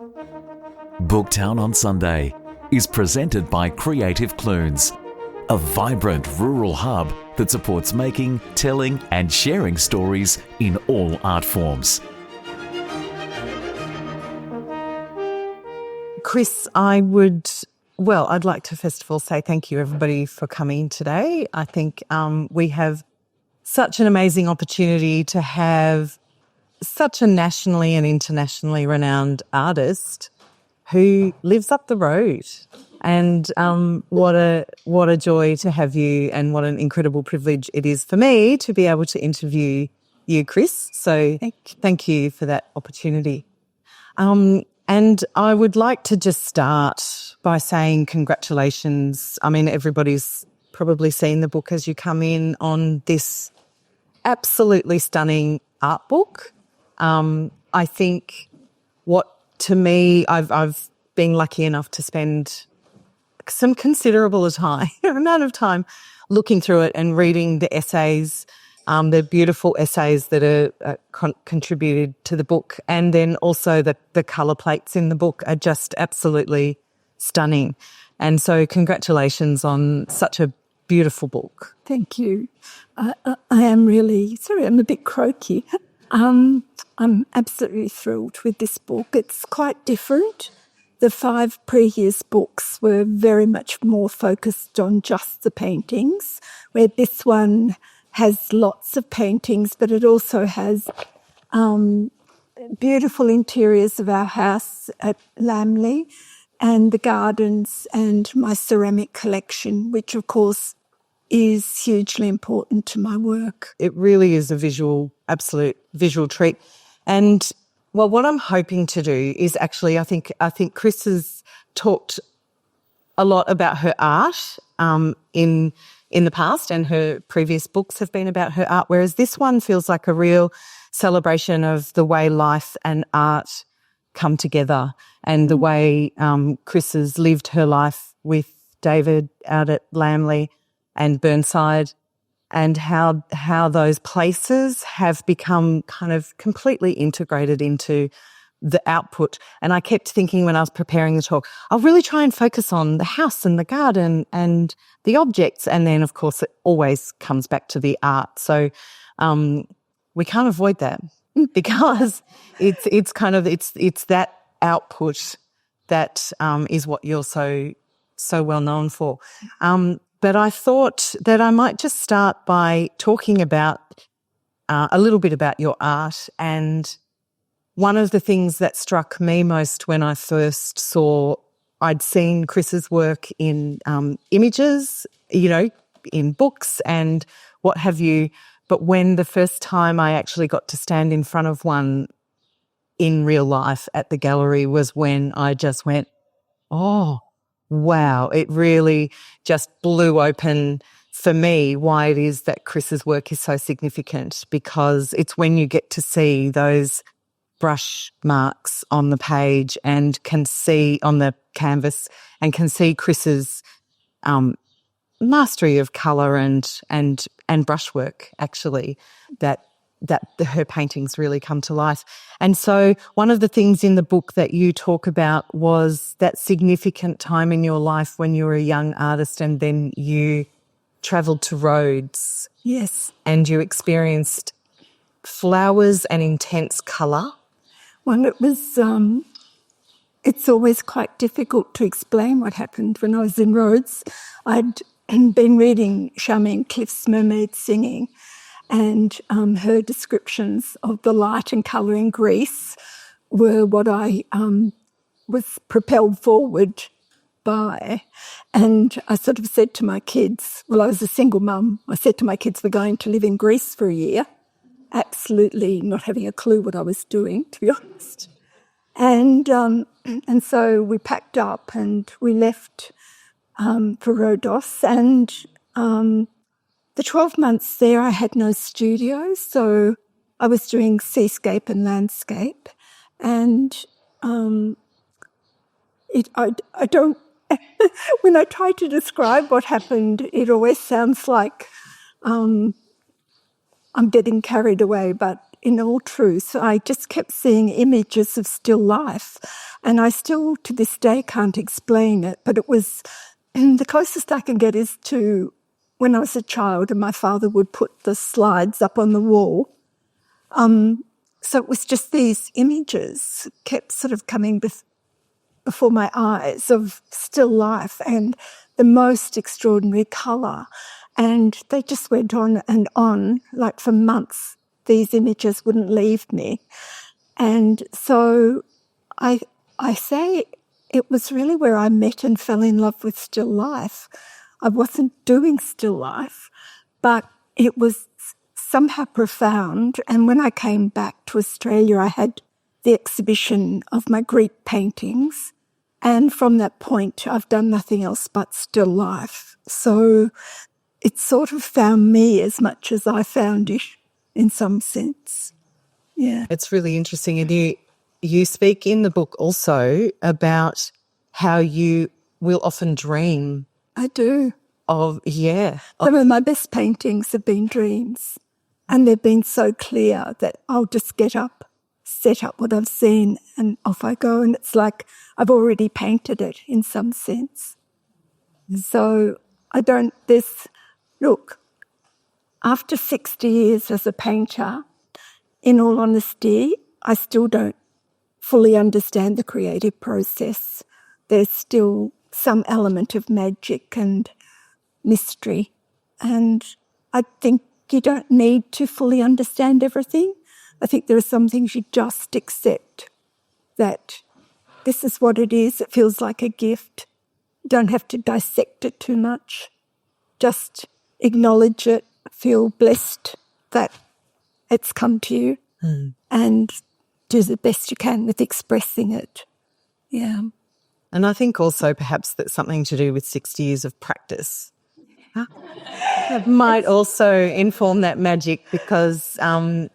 Booktown on Sunday is presented by Creative Clunes, a vibrant rural hub that supports making, telling and sharing stories in all art forms. Criss, I'd like to first of all say thank you everybody for coming today. I think we have such an amazing opportunity to have such a nationally and internationally renowned artist who lives up the road. And what a joy to have you, and what an incredible privilege it is for me to be able to interview you, Criss. So thank you for that opportunity. And I would like to just start by saying congratulations. I mean, everybody's probably seen the book as you come in on this absolutely stunning art book. I think to me, I've been lucky enough to spend some considerable amount of time looking through it and reading the essays, the beautiful essays that are contributed to the book, and then also the colour plates in the book are just absolutely stunning. And so congratulations on such a beautiful book. Thank you. I am really, sorry, I'm a bit croaky. I'm absolutely thrilled with this book. It's quite different. The 5 previous books were very much more focused on just the paintings, where this one has lots of paintings, but it also has beautiful interiors of our house at Lambley and the gardens and my ceramic collection, which of course is hugely important to my work. It really is absolute visual treat. And well, what I'm hoping to do is actually, I think Criss has talked a lot about her art in the past, and her previous books have been about her art, whereas this one feels like a real celebration of the way life and art come together, and the way Criss has lived her life with David out at Lambley and Burnside, and how those places have become kind of completely integrated into the output. And I kept thinking when I was preparing the talk, I'll really try and focus on the house and the garden and the objects. And then, of course, it always comes back to the art. So we can't avoid that because it's that output that is what you're so well known for. But I thought that I might just start by talking about a little bit about your art. And one of the things that struck me most when I first I'd seen Criss's work in images, in books and what have you. But when the first time I actually got to stand in front of one in real life at the gallery was when I just went, oh, wow, it really just blew open for me why it is that Criss's work is so significant, because it's when you get to see those brush marks on the page and can see on the canvas and can see Criss's mastery of colour and brushwork, actually, that her paintings really come to life. And so one of the things in the book that you talk about was that significant time in your life when you were a young artist and then you travelled to Rhodes. Yes. And you experienced flowers and intense colour. Well, it was, it's always quite difficult to explain what happened when I was in Rhodes. I'd been reading Charmaine Cliff's Mermaid Singing, and her descriptions of the light and colour in Greece were what I was propelled forward by. And I sort of said to my kids, well, I was a single mum, I said to my kids, we're going to live in Greece for a year, absolutely not having a clue what I was doing, to be honest. And so we packed up and we left for Rhodos, and the 12 months there, I had no studio, so I was doing seascape and landscape. And I don't, when I try to describe what happened, it always sounds like I'm getting carried away, but in all truth, I just kept seeing images of still life. And I still, to this day, can't explain it. But it was, and the closest I can get is to when I was a child and my father would put the slides up on the wall. So it was just these images kept sort of coming before my eyes of still life and the most extraordinary colour. And they just went on and on, like for months. These images wouldn't leave me. And so I say it was really where I met and fell in love with still life. I wasn't doing still life, but it was somehow profound. And when I came back to Australia, I had the exhibition of my Greek paintings. And from that point, I've done nothing else but still life. So it sort of found me as much as I found it in some sense. Yeah. It's really interesting. And you speak in the book also about how you will often dream. I do. Some of my best paintings have been dreams, and they've been so clear that I'll just get up, set up what I've seen, and off I go. And it's like I've already painted it in some sense. So look, after 60 years as a painter, in all honesty, I still don't fully understand the creative process. There's still some element of magic and mystery. And I think you don't need to fully understand everything. I think there are some things you just accept, that this is what it is. It feels like a gift. You don't have to dissect it too much. Just acknowledge it, feel blessed that it's come to you, and do the best you can with expressing it. Yeah. And I think also perhaps that's something to do with 60 years of practice. It might also inform that magic, because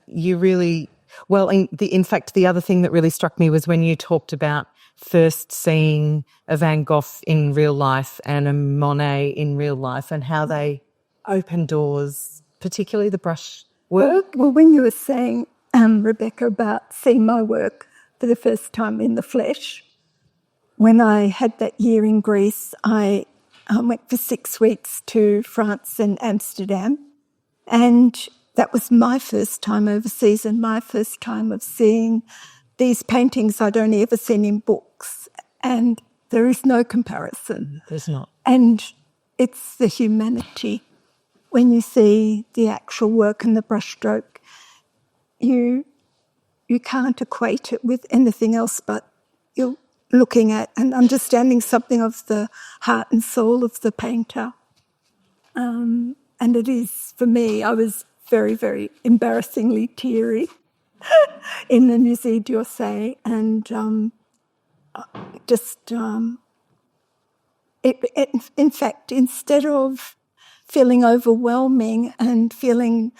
you really, in fact, the other thing that really struck me was when you talked about first seeing a Van Gogh in real life and a Monet in real life and how they open doors, particularly the brush work. Well, when you were saying, Rebecca, about seeing my work for the first time in the flesh, when I had that year in Greece, I went for 6 weeks to France and Amsterdam, and that was my first time overseas and my first time of seeing these paintings I'd only ever seen in books, and there is no comparison. There's not. And it's the humanity. When you see the actual work and the brushstroke, you can't equate it with anything else, but you're looking at and understanding something of the heart and soul of the painter. And it is, for me, I was very, very embarrassingly teary in the Musée d'Orsay, and in fact, instead of feeling overwhelming and feeling,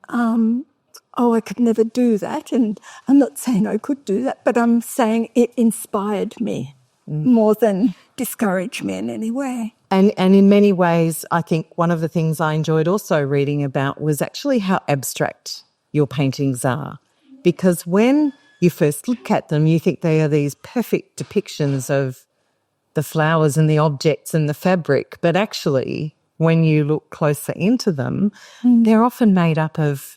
I could never do that, and I'm not saying I could do that, but I'm saying it inspired me more than discouraged me in any way. And in many ways, I think one of the things I enjoyed also reading about was actually how abstract your paintings are. Because when you first look at them, you think they are these perfect depictions of the flowers and the objects and the fabric. But actually, when you look closer into them, they're often made up of,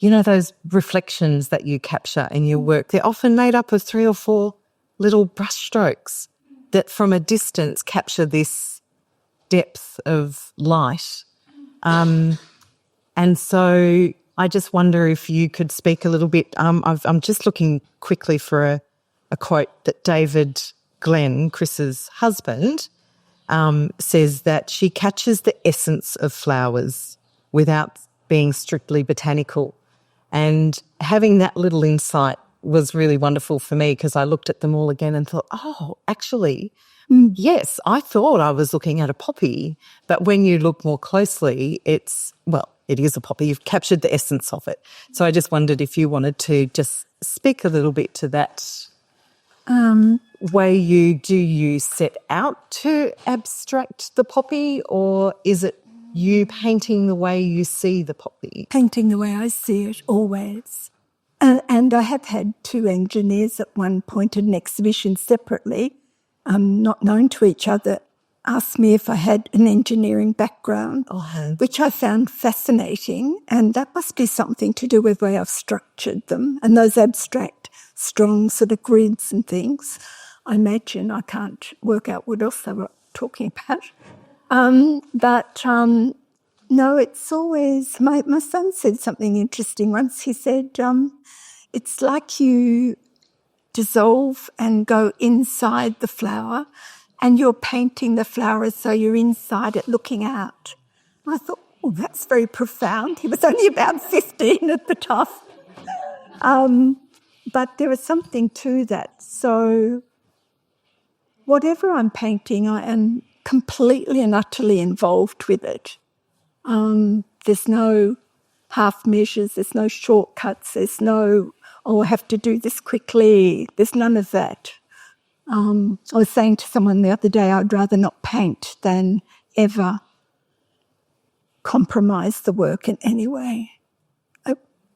those reflections that you capture in your work. They're often made up of 3 or 4 little brushstrokes that from a distance capture this depth of light. And so I just wonder if you could speak a little bit. I'm just looking quickly for a quote that David Glenn, Chris's husband, says that she catches the essence of flowers without being strictly botanical. And having that little insight was really wonderful for me, because I looked at them all again and thought, actually, yes, I thought I was looking at a poppy, but when you look more closely, it is a poppy. You've captured the essence of it. So I just wondered if you wanted to just speak a little bit to that way you set out to abstract the poppy, or is it you painting the way you see the poppy? Painting the way I see it, always. And I have had two engineers at one point at an exhibition separately, not known to each other, asked me if I had an engineering background, which I found fascinating. And that must be something to do with the way I've structured them and those abstract, strong sort of grids and things. I imagine I can't work out what else they were talking about. No, it's always, my son said something interesting once. He said, it's like you dissolve and go inside the flower and you're painting the flower as though you're inside it looking out. And I thought, oh, that's very profound. He was only about 15 at the time. But there was something to that. So whatever I'm painting, I am completely and utterly involved with it. There's no half measures, there's no shortcuts, there's no, oh, I have to do this quickly. There's none of that. I was saying to someone the other day, I'd rather not paint than ever compromise the work in any way,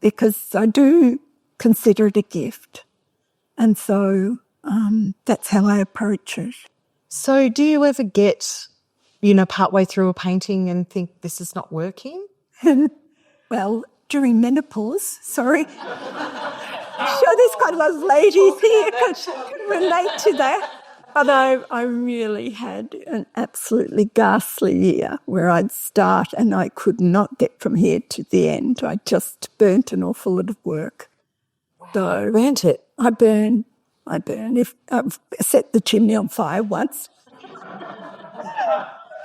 because I do consider it a gift. And so that's how I approach it. So do you ever get, partway through a painting and think this is not working? Well, during menopause, sorry. Sure, there's quite a lot of ladies here who can relate to that. But I really had an absolutely ghastly year where I'd start and I could not get from here to the end. I just burnt an awful lot of work. So Burnt it? I burn. If I've set the chimney on fire once.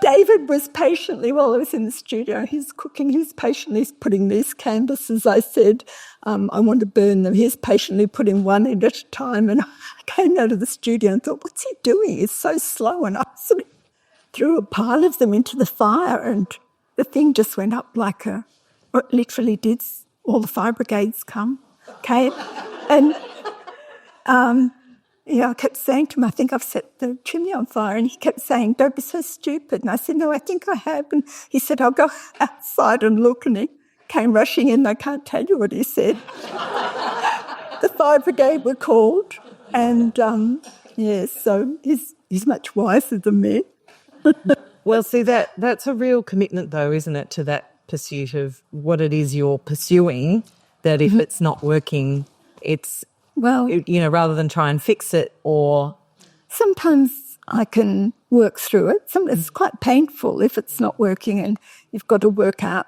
David was patiently, while I was in the studio, he's cooking, he was patiently putting these canvases. I said, I want to burn them. He's patiently putting one in at a time. And I came out of the studio and thought, what's he doing? He's so slow. And I sort of threw a pile of them into the fire and the thing just went up like it literally did. All the fire brigades came. And I kept saying to him, I think I've set the chimney on fire. And he kept saying, don't be so stupid. And I said, no, I think I have. And he said, I'll go outside and look. And he came rushing in. I can't tell you what he said. The fire brigade were called. And, so he's much wiser than me. Well, see, that's a real commitment, though, isn't it, to that pursuit of what it is you're pursuing, that if it's not working, it's... Well, rather than try and fix it or... Sometimes I can work through it. Sometimes it's quite painful if it's not working and you've got to work out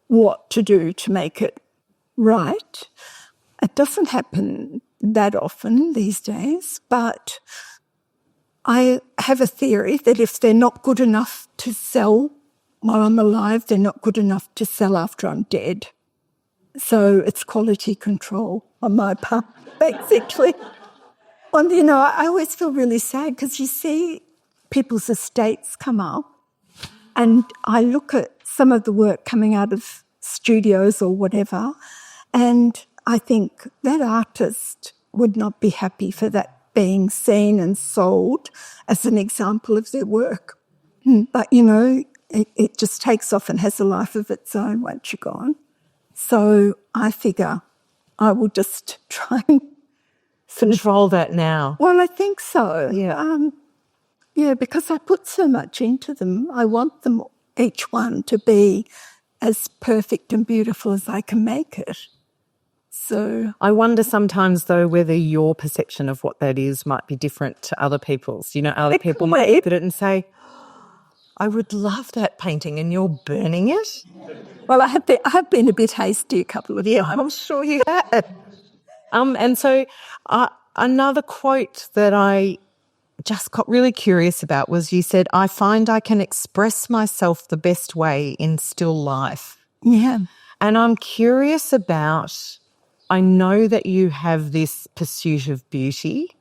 what to do to make it right. It doesn't happen that often these days, but I have a theory that if they're not good enough to sell while I'm alive, they're not good enough to sell after I'm dead. So it's quality control on my part, basically. And, I always feel really sad because you see people's estates come up and I look at some of the work coming out of studios or whatever and I think that artist would not be happy for that being seen and sold as an example of their work. But, it just takes off and has a life of its own once you're gone. So I figure I will just try and control that now. Well, I think so. Yeah. Because I put so much into them. I want them, each one, to be as perfect and beautiful as I can make it. So I wonder sometimes, though, whether your perception of what that is might be different to other people's. Other people might look at it and say, I would love that painting and you're burning it. Well, I have been a bit hasty a couple of times. I'm sure you have. And so another quote that I just got really curious about was you said, I find I can express myself the best way in still life. Yeah. And I'm curious about, I know that you have this pursuit of beauty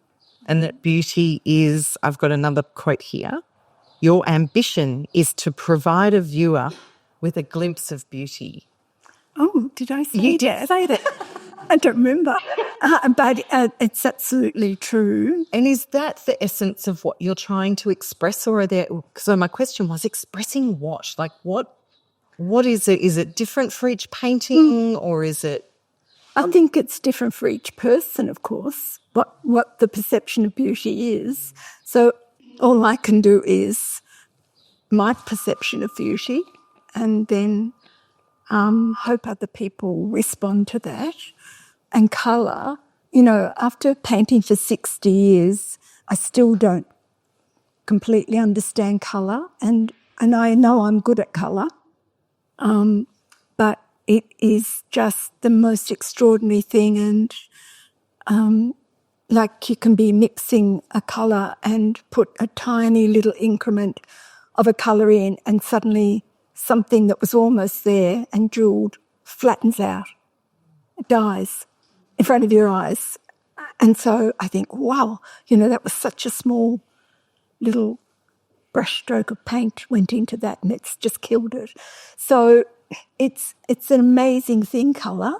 and that beauty is, I've got another quote here, your ambition is to provide a viewer with a glimpse of beauty. Oh, did I say you that? did say that. I don't remember. But it's absolutely true. And is that the essence of what you're trying to express? Or are there, so my question was expressing what? Like what is it? Is it different for each painting or is it? I think it's different for each person, of course, what the perception of beauty is. So all I can do is my perception of beauty and then hope other people respond to that. And colour, after painting for 60 years, I still don't completely understand colour, and I know I'm good at colour, but it is just the most extraordinary thing, and like you can be mixing a colour and put a tiny little increment of a colour in, and suddenly something that was almost there and jewelled flattens out, it dies in front of your eyes. And so I think, wow, that was such a small little brushstroke of paint went into that and it's just killed it. So it's an amazing thing, colour,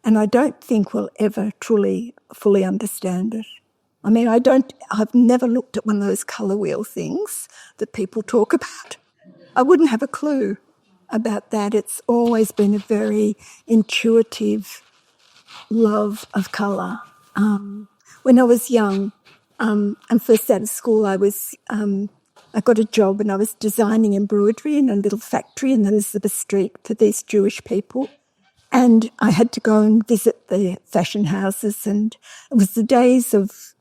and I don't think we'll ever truly, fully understand it. I mean, I've never looked at one of those colour wheel things that people talk about. I wouldn't have a clue about that. It's always been a very intuitive love of colour. When I was young and first out of school, I got a job and I was designing embroidery in a little factory in Elizabeth Street for these Jewish people. And I had to go and visit the fashion houses, and it was the days of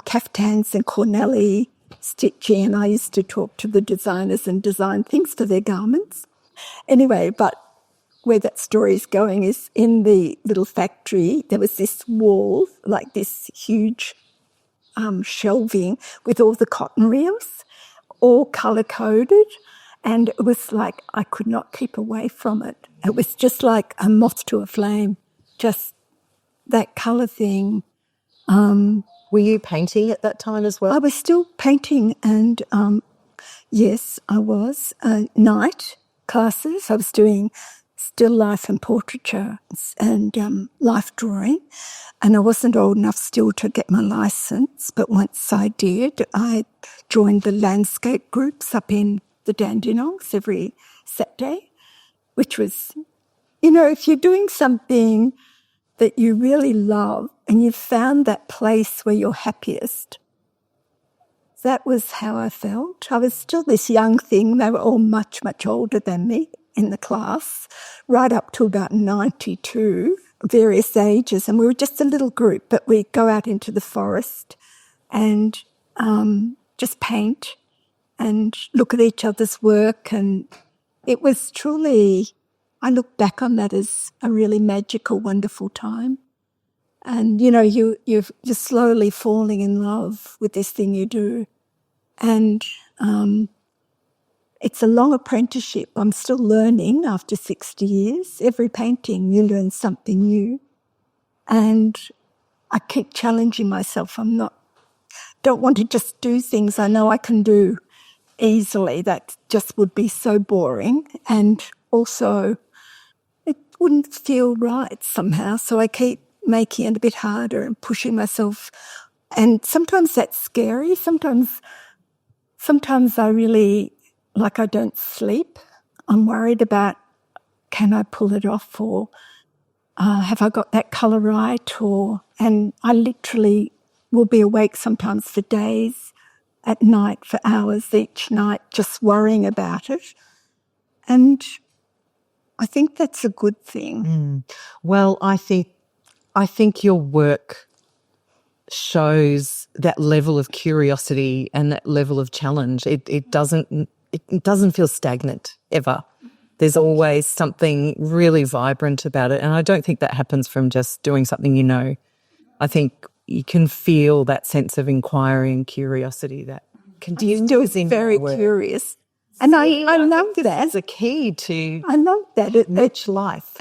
caftans and Cornelli stitching, and I used to talk to the designers and design things for their garments. Anyway, but where that story is going is in the little factory, there was this wall, like this huge shelving with all the cotton reels, all colour-coded, and it was like I could not keep away from it. It was just like a moth to a flame, just that colour thing. Were you painting at that time as well? I was still painting, and yes, I was. Night classes, I was doing still life and portraiture and life drawing, and I wasn't old enough still to get my licence, but once I did, I joined the landscape groups up in the Dandenongs every Saturday, which was, if you're doing something that you really love and you've found that place where you're happiest, that was how I felt. I was still this young thing. They were all much, much older than me in the class, right up to about 92, various ages. And we were just a little group, but we'd go out into the forest and just paint and look at each other's work. And it was truly, I look back on that as a really magical, wonderful time. And, you're slowly falling in love with this thing you do. And it's a long apprenticeship. I'm still learning after 60 years. Every painting, you learn something new. And I keep challenging myself. Don't want to just do things I know I can do easily. That just would be so boring. And also, it wouldn't feel right somehow. So I keep making it a bit harder and pushing myself. And sometimes that's scary. Sometimes I really, I don't sleep. I'm worried about, can I pull it off, or have I got that colour right? And I literally will be awake sometimes for days, at night for hours each night, just worrying about it. And I think that's a good thing. Well, I think your work shows that level of curiosity and that level of challenge. It doesn't feel stagnant ever. There's always something really vibrant about it, and I don't think that happens from just doing something. I think you can feel that sense of inquiry and curiosity that continues in very work. Curious, and I love that. It's a key to I love that. rich life.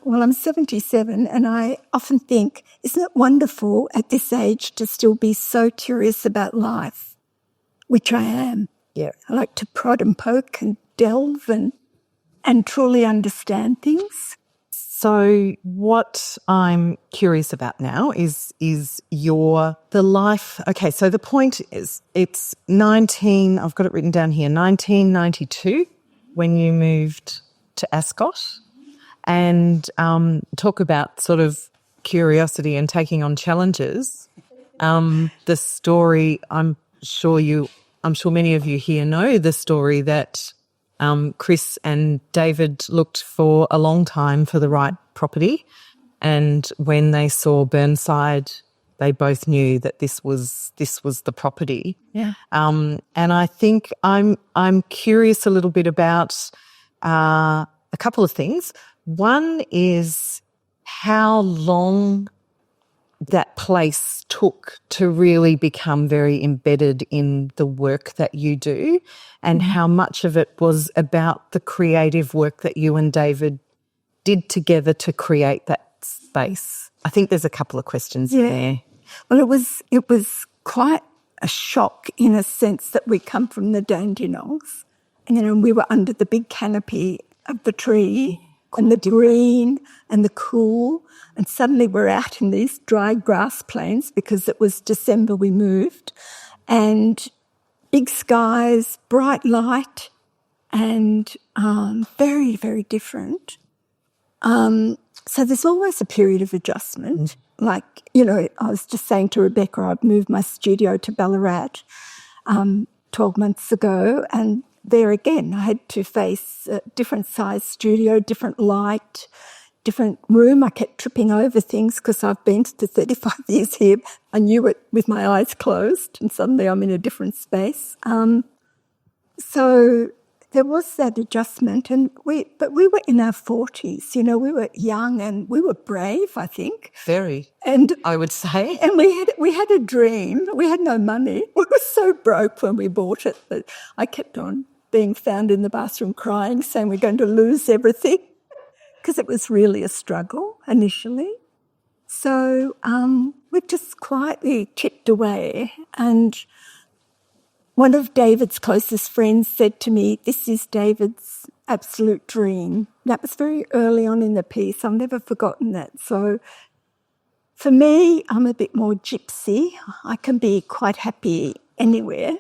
Well, I'm 77, and I often think, isn't it wonderful at this age to still be so curious about life, which I am. Yeah. I like to prod and poke and delve and truly understand things. So what I'm curious about now is the life. Okay, so the point is it's I've got it written down here, 1992 when you moved to Ascot, and talk about sort of curiosity and taking on challenges, the story, I'm sure many of you here know the story that Criss and David looked for a long time for the right property, and when they saw Burnside, they both knew that this was the property. Yeah. And I think I'm curious a little bit about a couple of things. One is how long that place took to really become very embedded in the work that you do, and how much of it was about the creative work that you and David did together to create that space. I think there's a couple of questions there. Well, it was quite a shock in a sense that we come from the Dandenongs, and we were under the big canopy of the tree and the green and the cool, and suddenly we're out in these dry grass plains because it was December we moved, and big skies, bright light, and very, very different. So there's always a period of adjustment. Like, I was just saying to Rebecca, I've moved my studio to Ballarat 12 months ago, and there again I had to face a different size studio, different light, different room. I kept tripping over things because I've been to 35 years here. I knew it with my eyes closed, and suddenly I'm in a different space. So there was that adjustment, but we were in our 40s, we were young and we were brave, I think. Very, and I would say. And we had a dream. We had no money. We were so broke when we bought it that I kept on being found in the bathroom crying, saying we're going to lose everything, because it was really a struggle initially. So we just quietly chipped away, and one of David's closest friends said to me, "This is David's absolute dream." That was very early on in the piece. I've never forgotten that. So for me, I'm a bit more gypsy. I can be quite happy anywhere.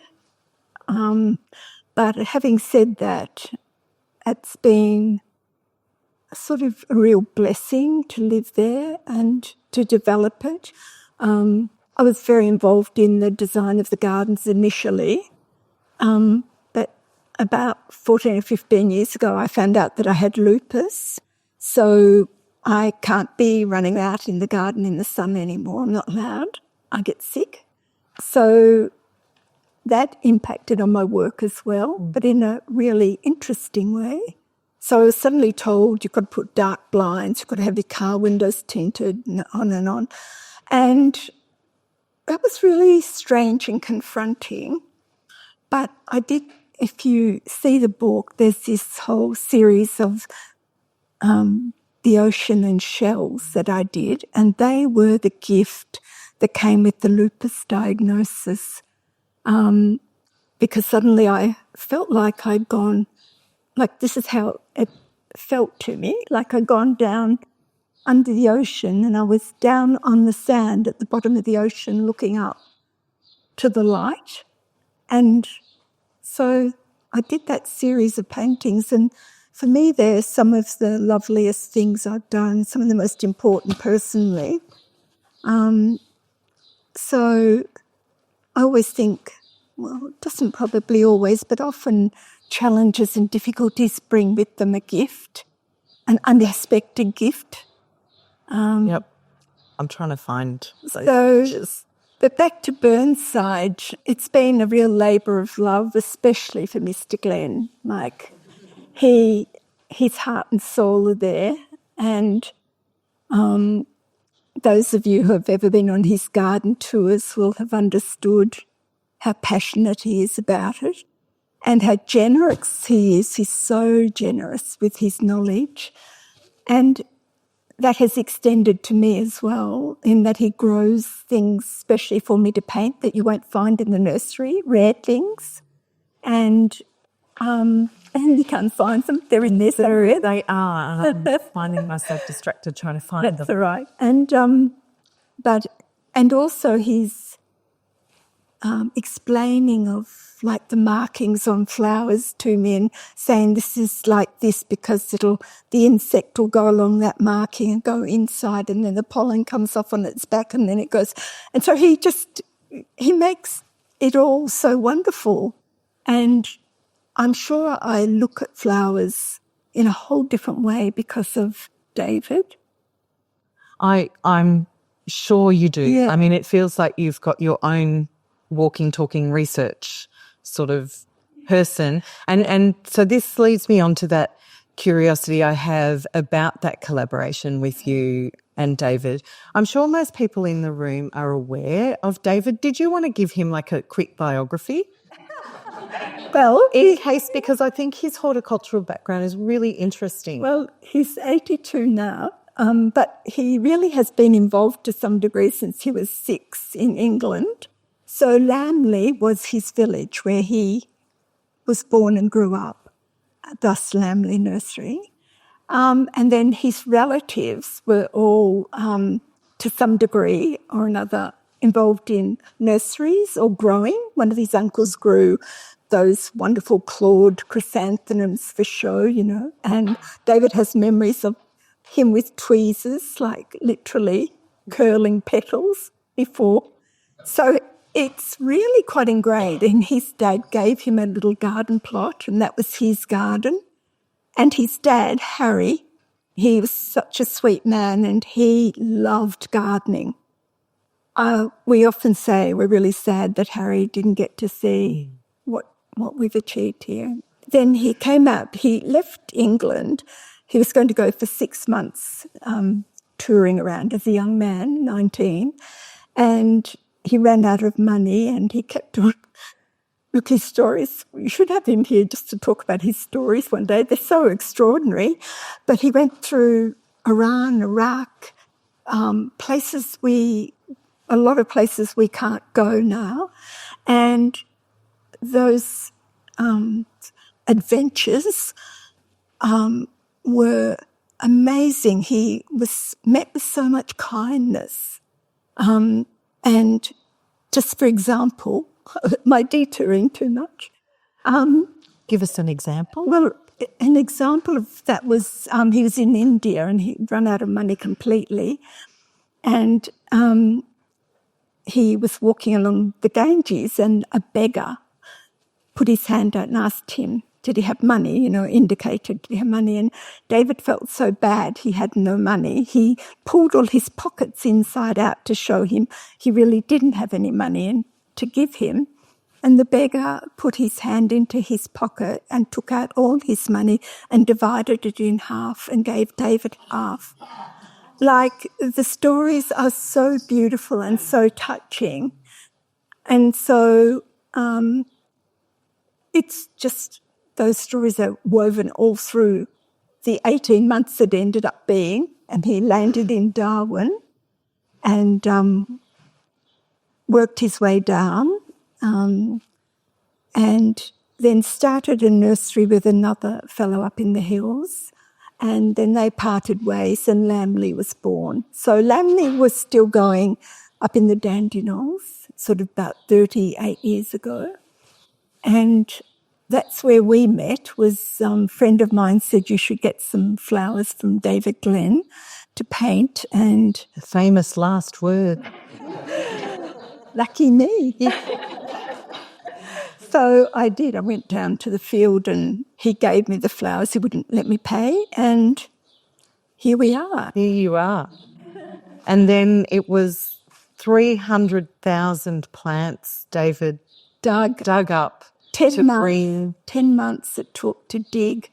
But having said that, it's been sort of a real blessing to live there and to develop it. I was very involved in the design of the gardens initially, but about 14 or 15 years ago I found out that I had lupus, so I can't be running out in the garden in the sun anymore. I'm not allowed. I get sick. So that impacted on my work as well, but in a really interesting way. So I was suddenly told you've got to put dark blinds, you've got to have your car windows tinted, and on and on. And that was really strange and confronting. But I did, if you see the book, there's this whole series of the ocean and shells that I did, and they were the gift that came with the lupus diagnosis, because suddenly I felt like I'd gone, like this is how it felt to me, like I'd gone down under the ocean and I was down on the sand at the bottom of the ocean looking up to the light. And so I did that series of paintings, and for me they're some of the loveliest things I've done, some of the most important personally. So I always think, well, it doesn't probably always, but often challenges and difficulties bring with them a gift, an unexpected gift. Yep. I'm trying to find those pictures. But back to Burnside, it's been a real labour of love, especially for Mr. Glenn. Like, his heart and soul are there, and those of you who have ever been on his garden tours will have understood how passionate he is about it and how generous he is. He's so generous with his knowledge. And that has extended to me as well, in that he grows things, especially for me to paint, that you won't find in the nursery, rare things. And you can't find them. They're in this area. They are. And I'm finding myself distracted trying to find them. That's right. And also he's explaining of like the markings on flowers to me and saying this is like this because the insect will go along that marking and go inside and then the pollen comes off on its back and then it goes. And so he makes it all so wonderful. And I'm sure I look at flowers in a whole different way because of David. I'm sure you do. Yeah. I mean, it feels like you've got your own walking, talking research sort of person. And so this leads me on to that curiosity I have about that collaboration with you and David. I'm sure most people in the room are aware of David. Did you want to give him like a quick biography? Well, In case, because I think his horticultural background is really interesting. Well, he's 82 now, but he really has been involved to some degree since he was 6 in England. So Lambley was his village where he was born and grew up, thus Lambley Nursery. And then his relatives were all, to some degree or another, involved in nurseries or growing. One of his uncles grew those wonderful clawed chrysanthemums for show, and David has memories of him with tweezers, like literally curling petals before. So it's really quite ingrained. And his dad gave him a little garden plot, and that was his garden. And his dad, Harry, he was such a sweet man and he loved gardening. We often say we're really sad that Harry didn't get to see what we've achieved here. Then he came out, he left England. He was going to go for 6 months touring around as a young man, 19, and he ran out of money and he kept on. Look, his stories, you should have him here just to talk about his stories one day. They're so extraordinary. But he went through Iran, Iraq, a lot of places we can't go now. And those adventures were amazing. He was met with so much kindness. And just for example, am I detouring too much? Give us an example. Well, an example of that was he was in India and he'd run out of money completely. And he was walking along the Ganges and a beggar put his hand out and asked him, did he have money, indicated, did he have money? And David felt so bad he had no money. He pulled all his pockets inside out to show him he really didn't have any money and to give him. And the beggar put his hand into his pocket and took out all his money and divided it in half and gave David half. Like, the stories are so beautiful and so touching. And so it's just those stories are woven all through the 18 months it ended up being. And he landed in Darwin and worked his way down and then started a nursery with another fellow up in the hills. And then they parted ways and Lambley was born. So Lambley was still going up in the Dandenongs, sort of about 38 years ago. And that's where we met. Was a friend of mine said you should get some flowers from David Glenn to paint. And The famous last word. lucky me. So I did. I went down to the field and he gave me the flowers. He wouldn't let me pay. And here we are. Here you are. And then it was 300,000 plants David dug up 10 months it took to dig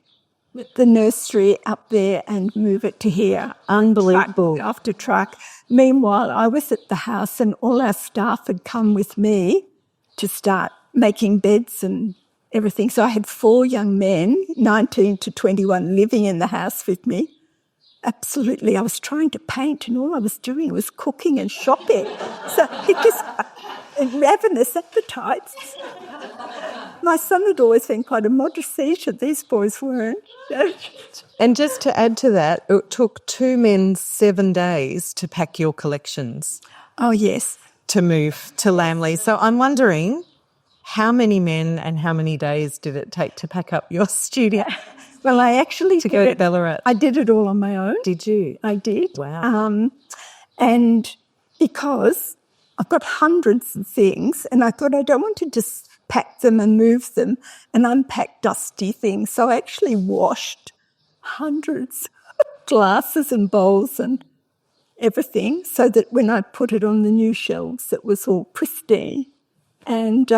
the nursery up there and move it to here. Unbelievable. Truck after truck. Meanwhile, I was at the house and all our staff had come with me to start making beds and everything. So I had 4 young men, 19 to 21, living in the house with me. Absolutely. I was trying to paint and all I was doing was cooking and shopping. So it just, ravenous appetites. My son had always been quite a modest seizure. These boys weren't. And just to add to that, it took 2 men 7 days to pack your collections. Oh, yes. to move to Lambley. So I'm wondering, how many men and how many days did it take to pack up your studio? Well, I actually to go to Ballarat. I did it all on my own. Did you? I did. Wow. And because I've got hundreds of things, and I thought I don't want to just pack them and move them and unpack dusty things. So I actually washed hundreds of glasses and bowls and everything so that when I put it on the new shelves, it was all pristine. And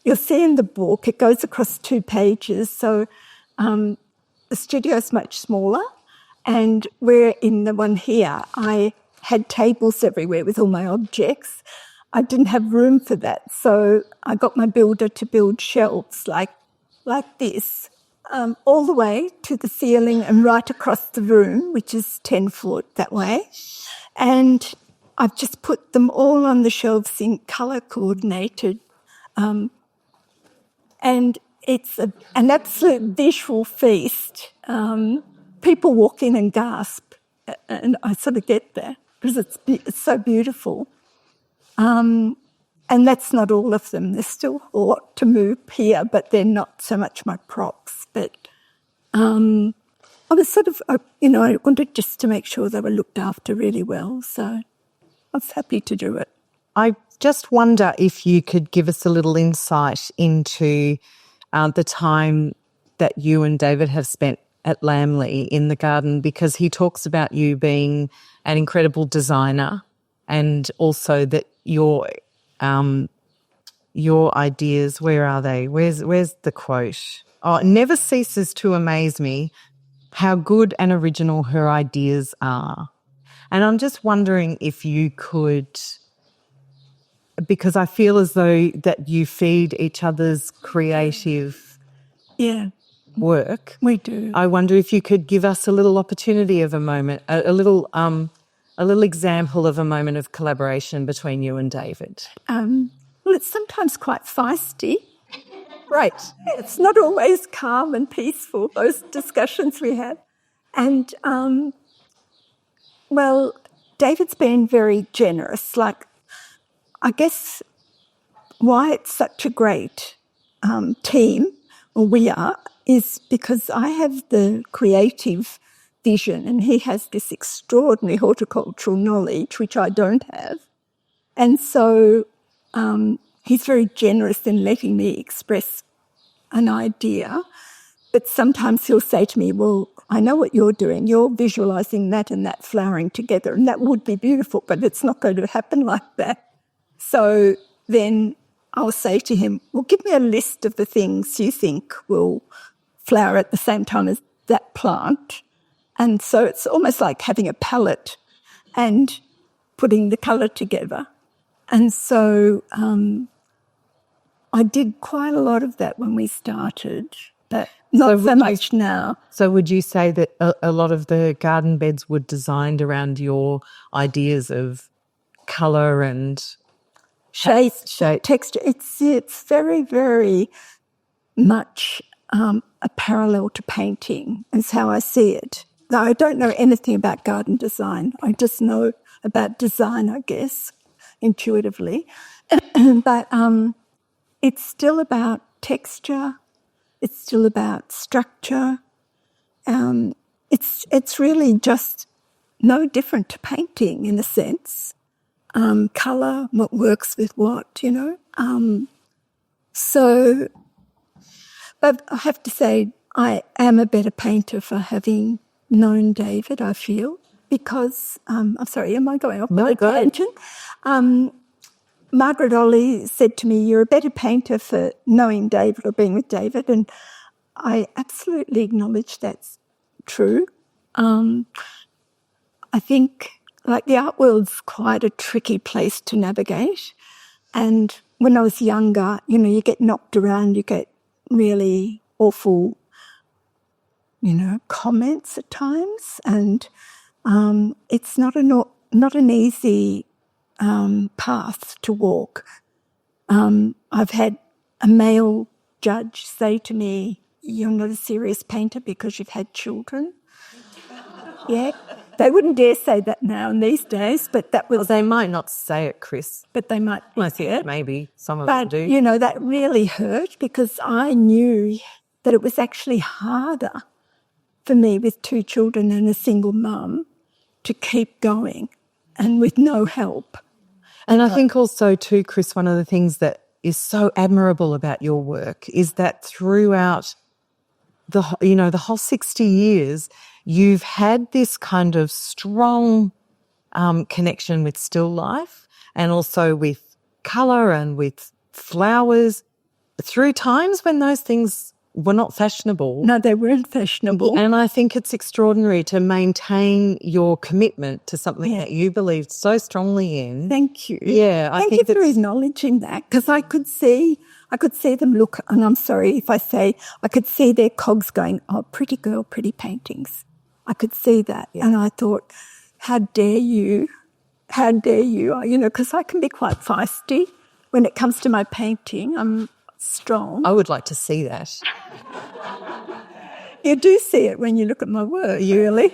you'll see in the book, it goes across 2 pages. So the studio is much smaller, and where in the one here, I had tables everywhere with all my objects. I didn't have room for that, so I got my builder to build shelves like this, all the way to the ceiling and right across the room, which is 10 foot that way. And I've just put them all on the shelves in colour coordinated. And it's an absolute visual feast. People walk in and gasp, and I sort of get that because it's so beautiful. And that's not all of them. There's still a lot to move here, but they're not so much my props. But I was sort of, I wanted just to make sure they were looked after really well. So I was happy to do it. I just wonder if you could give us a little insight into the time that you and David have spent at Lambley in the garden, because he talks about you being an incredible designer, and also that your ideas, where are they? Where's the quote? Oh, it never ceases to amaze me how good and original her ideas are. And I'm just wondering if you could, because I feel as though that you feed each other's creative work. We do. I wonder if you could give us a little opportunity of a moment, a little example of a moment of collaboration between you and David. Well, it's sometimes quite feisty. Right. It's not always calm and peaceful, those discussions we have. And, well, David's been very generous. Like, I guess why it's such a great team, or we are, is because I have the creative vision and he has this extraordinary horticultural knowledge, which I don't have. And so he's very generous in letting me express an idea. But sometimes he'll say to me, well, I know what you're doing. You're visualising that and that flowering together, and that would be beautiful, but it's not going to happen like that. So then I'll say to him, well, give me a list of the things you think will flower at the same time as that plant. And so it's almost like having a palette and putting the colour together. And so I did quite a lot of that when we started, but not so much now. So would you say that a lot of the garden beds were designed around your ideas of colour and shape, texture? It's very, very much a parallel to painting is how I see it. Though I don't know anything about garden design. I just know about design, I guess, intuitively. But it's still about texture. It's still about structure. It's really just no different to painting in a sense. Colour, what works with what, So, but I have to say I am a better painter for having known David, I feel, because, I'm sorry, am I going off on a tangent? Margaret Olley said to me, you're a better painter for knowing David or being with David, and I absolutely acknowledge that's true. I think, like, the art world's quite a tricky place to navigate, and when I was younger, you get knocked around, you get really awful, comments at times, and it's not an easy path to walk. I've had a male judge say to me, you're not a serious painter because you've had children. Yeah, They wouldn't dare say that now in these days, but that Well, was, they might not say it, Chris. but they might say it. Maybe some of them But, do. you know, that really hurt because I knew that it was actually harder for me with 2 children and a single mum to keep going and with no help. And I think also too, Chris, one of the things that is so admirable about your work is that throughout the whole 60 years, you've had this kind of strong connection with still life and also with colour and with flowers through times when those things were not fashionable. No, they weren't fashionable. And I think it's extraordinary to maintain your commitment to something that you believed so strongly in. Thank you. Yeah, I Thank think you for acknowledging that because I could see them look, and I'm sorry if I say, I could see their cogs going, oh, pretty girl, pretty paintings. I could see that. Yeah. And I thought, how dare you, because I can be quite feisty when it comes to my painting. I'm strong. I would like to see that. You do see it when you look at my work, really.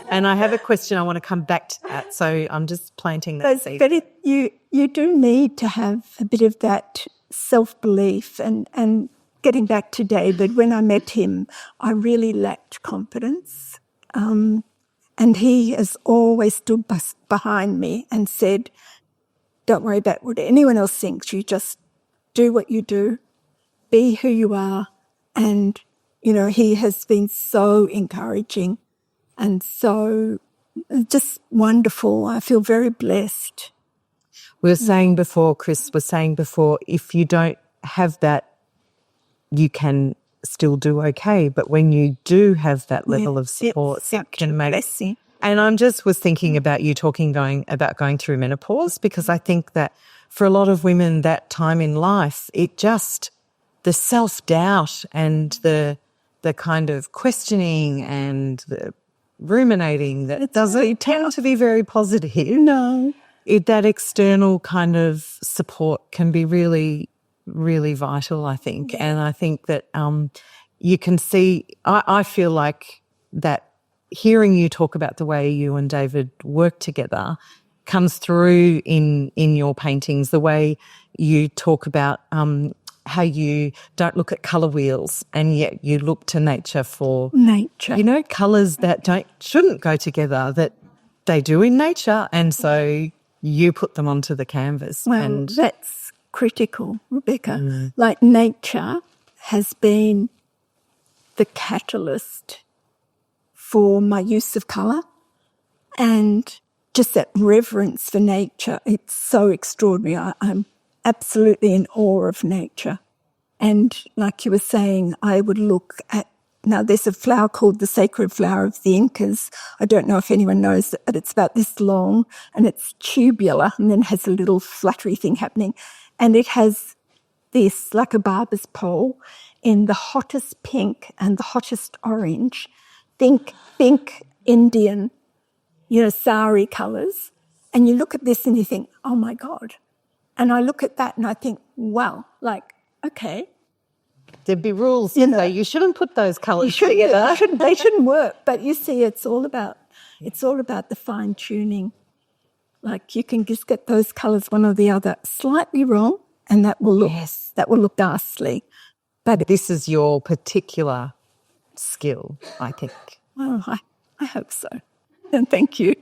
And I have a question. I want to come back to that. So I'm just planting that seed. But you do need to have a bit of that self-belief and getting back to David, when I met him, I really lacked confidence. And he has always stood behind me and said, don't worry about what anyone else thinks. You just do what you do, be who you are. And, you know, he has been so encouraging and so just wonderful. I feel very blessed. We were saying before, Chris was saying before, if you don't have that, you can still do okay. But when you do have that level of support, it can make blessing. And I just was thinking about you about going through menopause, because I think that for a lot of women that time in life, the self-doubt and the kind of questioning and the ruminating that doesn't tend to be very positive. No. That external kind of support can be really, really vital, I think. Yeah. And I think that you can see, I feel like that hearing you talk about the way you and David work together comes through in your paintings, the way you talk about how you don't look at colour wheels and yet you look to nature for nature. You know, colours that shouldn't go together, that they do in nature, and so you put them onto the canvas. Well, that's critical, Rebecca. Like, nature has been the catalyst for my use of colour and just that reverence for nature. It's so extraordinary. I'm absolutely in awe of nature. And like you were saying, I would look at, now there's a flower called the sacred flower of the Incas. I don't know if anyone knows it, but it's about this long and it's tubular and then has a little fluttery thing happening. And it has this, like a barber's pole, in the hottest pink and the hottest orange. Think Indian, sari colours. And you look at this and you think, oh my God. And I look at that and I think, wow, like, okay. There'd be rules, you shouldn't put those colours together. They shouldn't work. But you see, it's all about the fine tuning. Like, you can just get those colours, one or the other, slightly wrong, and that will look ghastly. But this is your particular skill, I think. Well, I hope so. And thank you.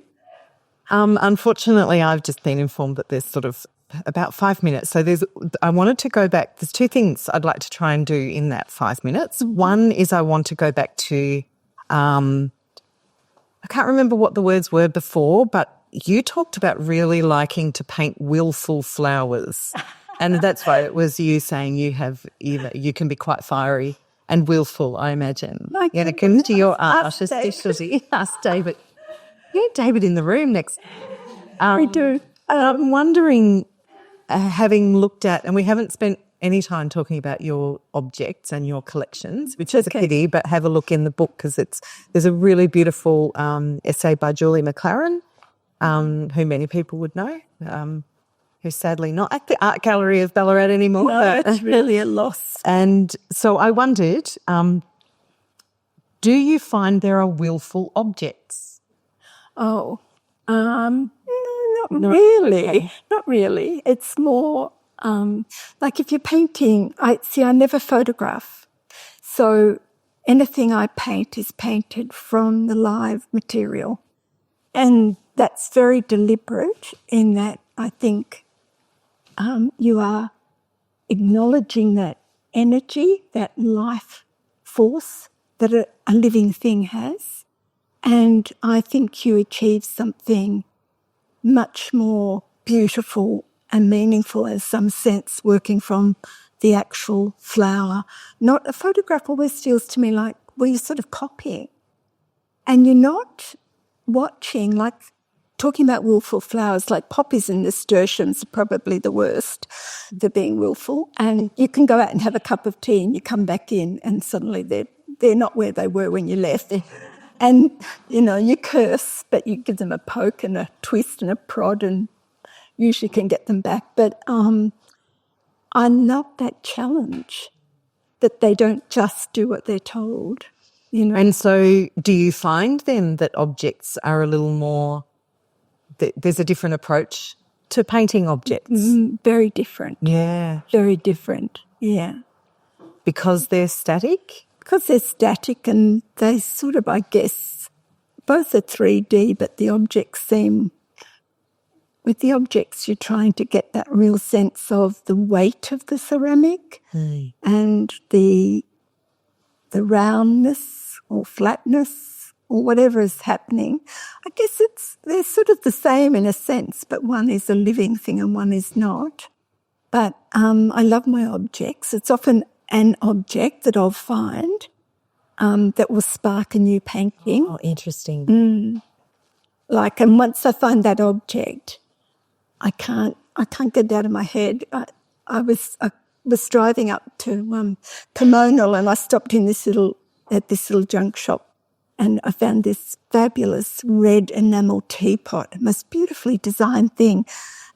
Unfortunately, I've just been informed that there's sort of about 5 minutes. So I wanted to go back. There's 2 things I'd like to try and do in that 5 minutes. One is I want to go back to, I can't remember what the words were before, but you talked about really liking to paint willful flowers. And that's why it was you saying you can be quite fiery and willful, I imagine. It comes to your art, especially. Ask David. Yeah, David in the room next. We do. I'm wondering, having looked at, and we haven't spent any time talking about your objects and your collections, which is a pity, but have a look in the book because there's a really beautiful essay by Julie McLaren, who many people would know, who's sadly not at the Art Gallery of Ballarat anymore. No, it's really a loss. And so I wondered, do you find there are willful objects? Oh, no, not really. Okay. Not really. It's more like if you're painting, I never photograph. So anything I paint is painted from the live material. And that's very deliberate in that I think you are acknowledging that energy, that life force that a living thing has. And I think you achieve something much more beautiful and meaningful in some sense working from the actual flower. Not a photograph always feels to me like, well, you're sort of copying. And you're not watching, like talking about willful flowers, like poppies and nasturtiums are probably the worst for being willful. And you can go out and have a cup of tea and you come back in and suddenly they're not where they were when you left. And, you curse, but you give them a poke and a twist and a prod and usually can get them back. But I love that challenge, that they don't just do what they're told. And so do you find then that objects are a little more, there's a different approach to painting objects? Very different. Yeah. Very different, yeah. Because they're static? Because they're static and they sort of, I guess, both are 3D, but the objects seem, with the objects you're trying to get that real sense of the weight of the ceramic and the roundness or flatness or whatever is happening. I guess they're sort of the same in a sense, but one is a living thing and one is not. But I love my objects. It's often an object that I'll find that will spark a new painting. Oh, interesting. And once I find that object, I can't get it out of my head. I was driving up to Pomona and I stopped in at this little junk shop and I found this fabulous red enamel teapot, most beautifully designed thing.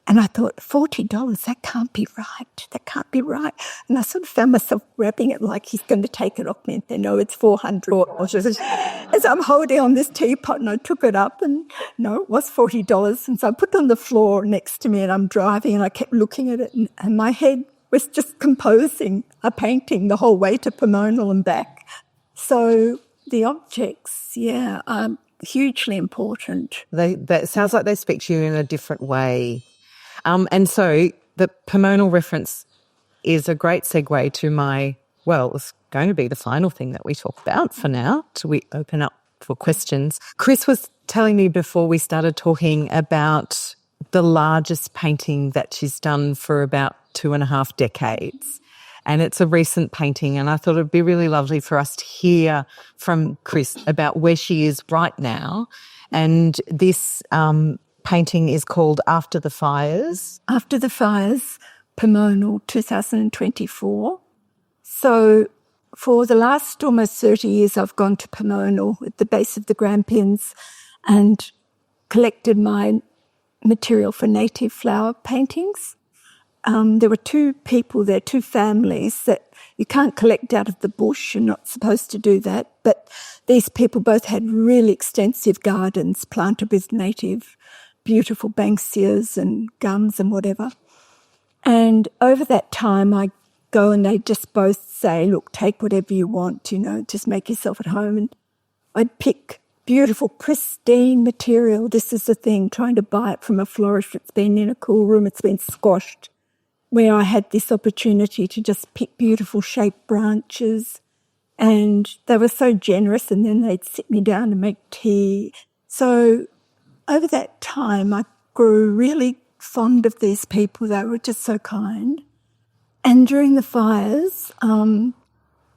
And I thought, $40, that can't be right. That can't be right. And I sort of found myself grabbing it like he's going to take it off me and say, no, it's $400. As I'm holding on this teapot and I took it up and no, it was $40. And so I put it on the floor next to me and I'm driving and I kept looking at it and my head was just composing a painting the whole way to Pomona and back. So the objects, yeah, are hugely important. That sounds like they speak to you in a different way. And so the Pomona reference is a great segue to it's going to be the final thing that we talk about for now, till we open up for questions. Criss was telling me before we started talking about the largest painting that she's done for about 2.5 decades. And it's a recent painting, and I thought it'd be really lovely for us to hear from Criss about where she is right now. And this painting is called After the Fires. After the Fires, Pomona, 2024. So for the last almost 30 years, I've gone to Pomona at the base of the Grampians and collected my material for native flower paintings. There were two people there, two families that you can't collect out of the bush. You're not supposed to do that. But these people both had really extensive gardens planted with native beautiful banksias and gums and whatever. And over that time, I go and they just both say, look, take whatever you want, just make yourself at home. And I'd pick beautiful, pristine material. This is the thing, trying to buy it from a florist that's been in a cool room, it's been squashed, where I had this opportunity to just pick beautiful shaped branches. And they were so generous, and then they'd sit me down and make tea. So over that time, I grew really fond of these people. They were just so kind. And during the fires,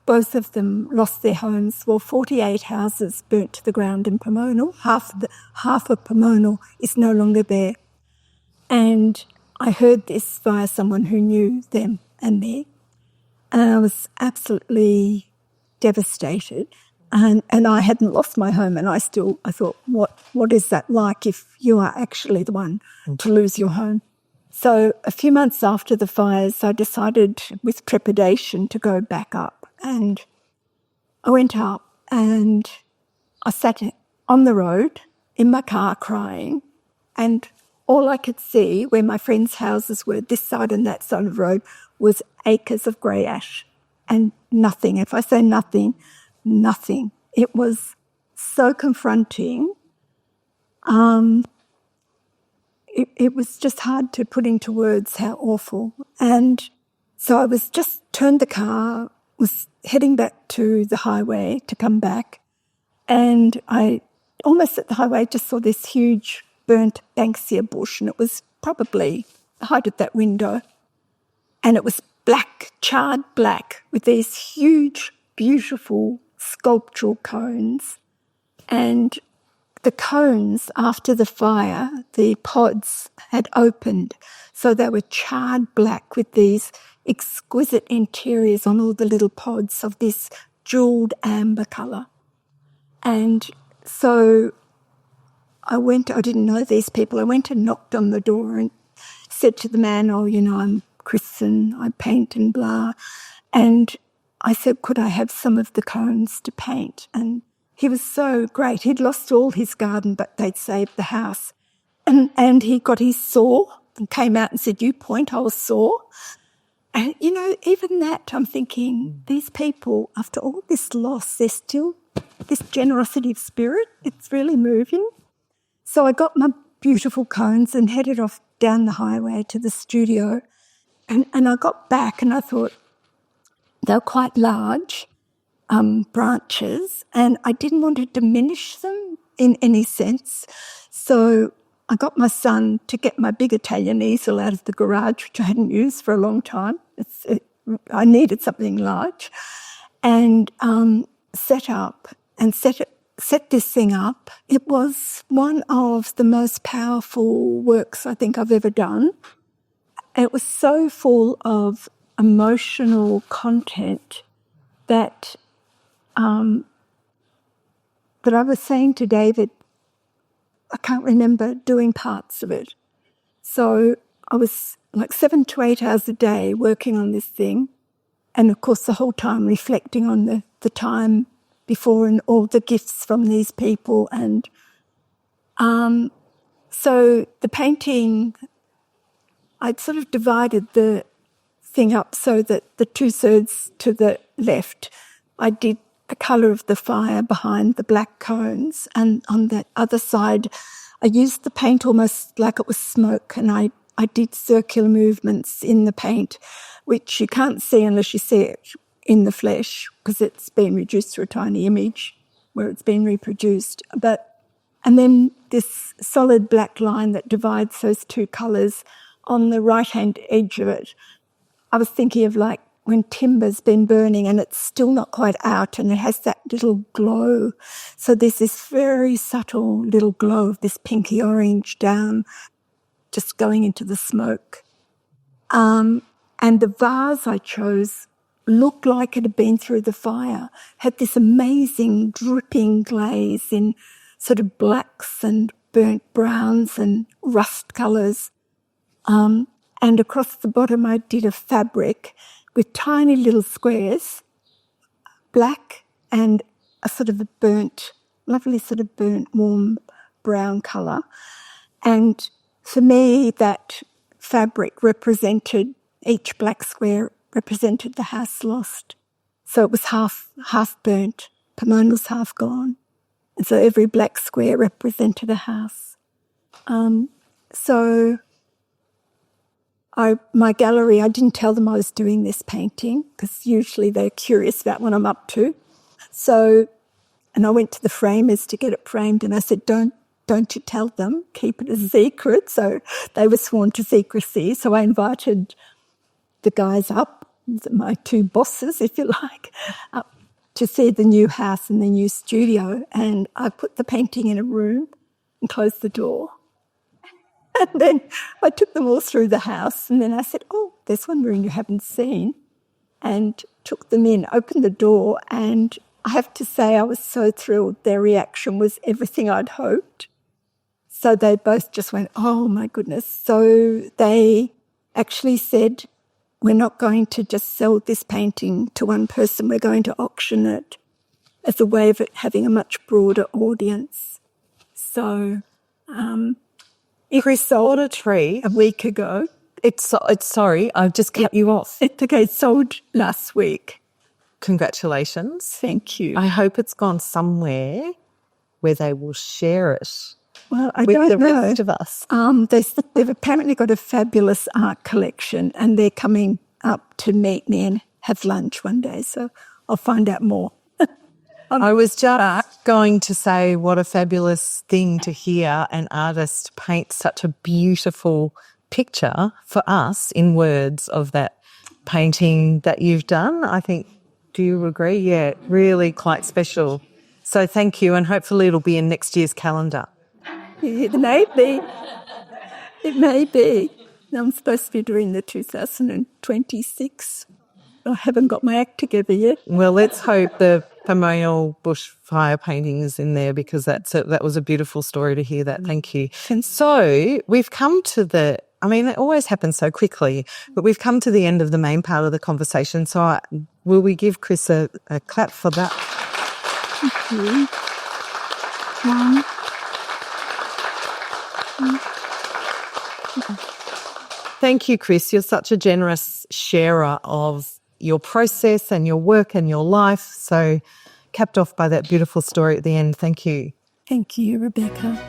both of them lost their homes. Well, 48 houses burnt to the ground in Pomona. Half of Pomona is no longer there. And I heard this via someone who knew them and me. And I was absolutely devastated. And I hadn't lost my home, and I thought, what is that like if you are actually the one to lose your home? So a few months after the fires, I decided with trepidation to go back up. And I went up and I sat on the road in my car crying, and all I could see where my friends' houses were, this side and that side of the road, was acres of grey ash and nothing. If I say nothing, nothing. It was so confronting. It was just hard to put into words how awful. And so I was just turned the car, was heading back to the highway to come back, and I almost at the highway just saw this huge burnt banksia bush, and it was probably the height of that window, and it was black, charred black, with these huge, beautiful sculptural cones. And the cones, after the fire, the pods had opened, so they were charred black with these exquisite interiors on all the little pods of this jewelled amber colour. And so I didn't know these people. I went and knocked on the door and said to the man, oh, I'm Criss and I paint and blah. And I said, could I have some of the cones to paint? And he was so great. He'd lost all his garden, but they'd saved the house. And he got his saw and came out and said, you point, I'll saw. And, even that, I'm thinking, these people, after all this loss, there's still this generosity of spirit. It's really moving. So I got my beautiful cones and headed off down the highway to the studio. And I got back and I thought they were quite large branches, and I didn't want to diminish them in any sense. So I got my son to get my big Italian easel out of the garage, which I hadn't used for a long time. I needed something large, and set this thing up. It was one of the most powerful works I think I've ever done. It was so full of emotional content that I was saying to David, I can't remember doing parts of it. So I was like 7 to 8 hours a day working on this thing, and of course the whole time reflecting on the time before and all the gifts from these people. And so the painting, I'd sort of divided the thing up so that the 2/3 to the left, I did the colour of the fire behind the black cones, and on the other side I used the paint almost like it was smoke, and I did circular movements in the paint, which you can't see unless you see it in the flesh because it's been reduced to a tiny image where it's been reproduced. And then this solid black line that divides those two colours on the right-hand edge of it, I was thinking of like when timber's been burning and it's still not quite out and it has that little glow. So there's this very subtle little glow of this pinky orange down, just going into the smoke. And the vase I chose looked like it had been through the fire, had this amazing dripping glaze in sort of blacks and burnt browns and rust colours. And across the bottom I did a fabric with tiny little squares, black and a sort of a burnt, lovely sort of burnt, warm brown colour. And for me, that fabric represented, each black square represented the house lost. So it was half burnt. Pomone was half gone. And so every black square represented a house. So my gallery, I didn't tell them I was doing this painting because usually they're curious about what I'm up to. So, and I went to the framers to get it framed, and I said, don't you tell them, keep it a secret. So they were sworn to secrecy. So I invited the guys up, my two bosses, if you like, up to see the new house and the new studio. And I put the painting in a room and closed the door. And then I took them all through the house, and then I said, oh, there's one room you haven't seen, and took them in, opened the door, and I have to say I was so thrilled. Their reaction was everything I'd hoped. So they both just went, oh, my goodness. So they actually said, we're not going to just sell this painting to one person, we're going to auction it as a way of it having a much broader audience. So Chris, what a treat. a week ago. It's sorry, I've just cut you off. It sold last week. Congratulations. Thank you. I hope it's gone somewhere where they will share it Well, I with don't the know. rest of us. They've apparently got a fabulous art collection, and they're coming up to meet me and have lunch one day. So I'll find out more. I was just going to say what a fabulous thing to hear an artist paint such a beautiful picture for us in words of that painting that you've done. I think, do you agree? Yeah, really quite special. So thank you, and hopefully it'll be in next year's calendar. It may be. It may be. I'm supposed to be doing the 2026. I haven't got my act together yet. Well, let's hope the Pamoyal bushfire painting is in there, because that was a beautiful story to hear that. Thank you. And so we've come to it always happens so quickly, but we've come to the end of the main part of the conversation. So will we give Chris a clap for that? Thank you. One. Thank you, Chris. You're such a generous sharer of your process and your work and your life. So capped off by that beautiful story at the end. Thank you. Thank you, Rebecca.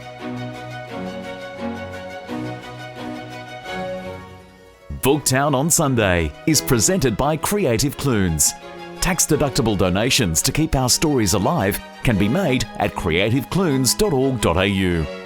Booktown on Sunday is presented by Creative Clunes. Tax-deductible donations to keep our stories alive can be made at creativeclunes.org.au.